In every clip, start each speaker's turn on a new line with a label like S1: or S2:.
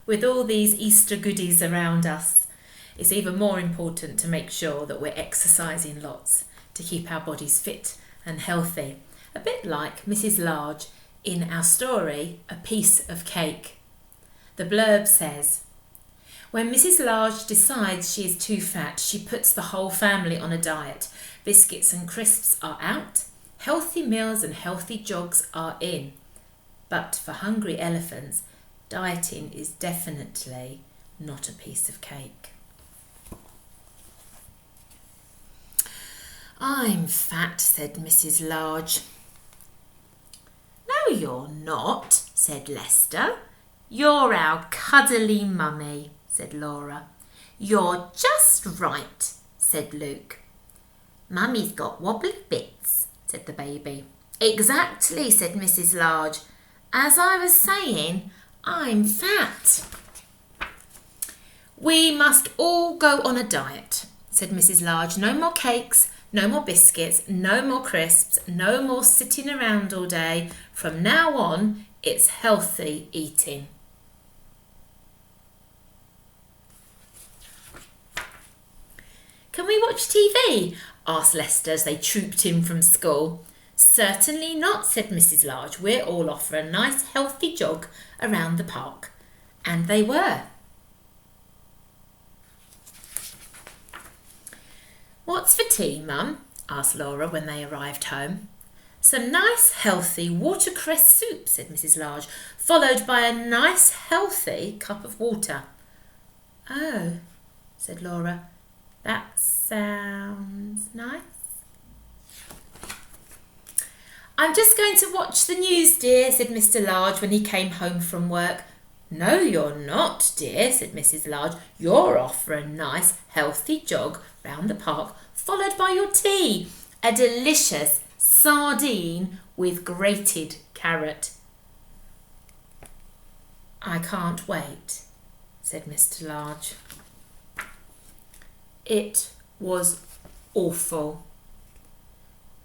S1: With all these Easter goodies around us, it's even more important to make sure that we're exercising lots to keep our bodies fit and healthy. A bit like Mrs. Large in our story, A Piece of Cake. The blurb says, "When Mrs. Large decides she is too fat, she puts the whole family on a diet. Biscuits and crisps are out, healthy meals and healthy jogs are in. But for hungry elephants, dieting is definitely not a piece of cake." "I'm fat," said Mrs. Large. "No, you're not," said Lester. "You're our cuddly mummy," said Laura. "You're just right," said Luke. "Mummy's got wobbly bits," said the baby. "Exactly," said Mrs. Large. "As I was saying, I'm fat." "We must all go on a diet," said Mrs. Large. "No more cakes, no more biscuits, no more crisps, no more sitting around all day. From now on, it's healthy eating." "Can we watch TV?" asked Lester as they trooped in from school. "Certainly not," said Mrs. Large. "We're all off for a nice healthy jog around the park." And they were. "What's for tea, Mum?" asked Laura when they arrived home. "Some nice healthy watercress soup," said Mrs. Large, "followed by a nice healthy cup of water." "Oh," said Laura, "that sounds nice." "I'm just going to watch the news, dear," said Mr. Large when he came home from work. "No, you're not, dear," said Mrs. Large. "You're off for a nice healthy jog round the park, followed by your tea, a delicious sardine with grated carrot." "I can't wait," said Mr. Large. It was awful.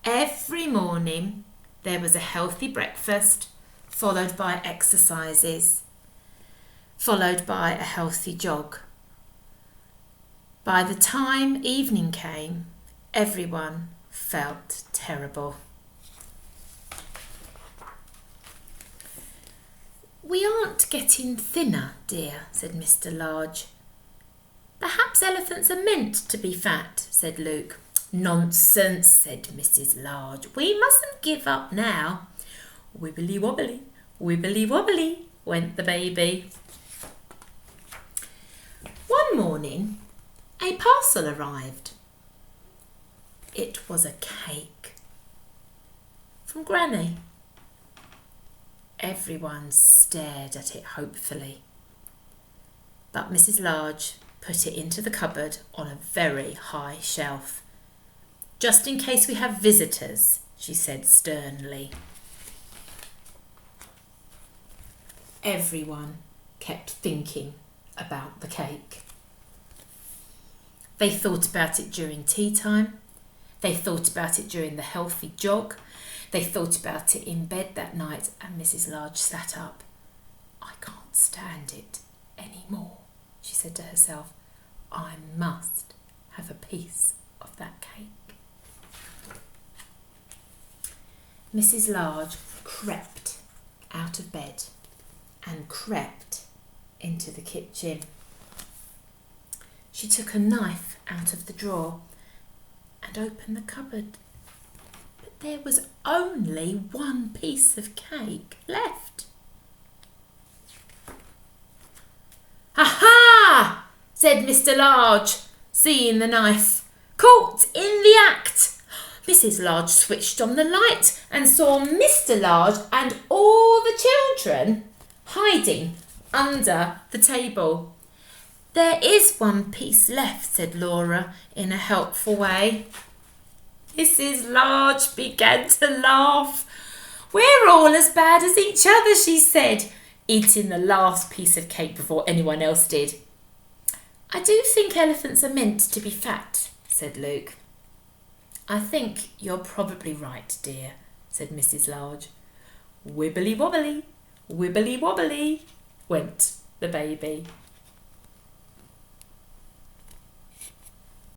S1: Every morning there was a healthy breakfast, followed by exercises, followed by a healthy jog. By the time evening came, everyone felt terrible. "We aren't getting thinner, dear," said Mr. Large. "Perhaps elephants are meant to be fat," said Luke. "Nonsense," said Mrs. Large. "We mustn't give up now." Wibbly wobbly, went the baby. One morning, a parcel arrived. It was a cake from Granny. Everyone stared at it hopefully, but Mrs. Large put it into the cupboard on a very high shelf. "Just in case we have visitors," she said sternly. Everyone kept thinking about the cake. They thought about it during tea time. They thought about it during the healthy jog. They thought about it in bed that night, and Mrs. Large sat up. "I can't stand it any more," she said to herself. "I must have a piece of that cake." Mrs. Large crept out of bed and crept into the kitchen. She took a knife out of the drawer and opened the cupboard, but there was only one piece of cake left. "Ha-ha!" said Mr. Large, seeing the knife. "Caught in the act!" Mrs. Large switched on the light and saw Mr. Large and all the children hiding under the table. "There is one piece left," said Laura in a helpful way. Mrs. Large began to laugh. "We're all as bad as each other," she said, eating the last piece of cake before anyone else did. "I do think elephants are meant to be fat," said Luke. "I think you're probably right, dear," said Mrs. Large. Wibbly wobbly, went the baby.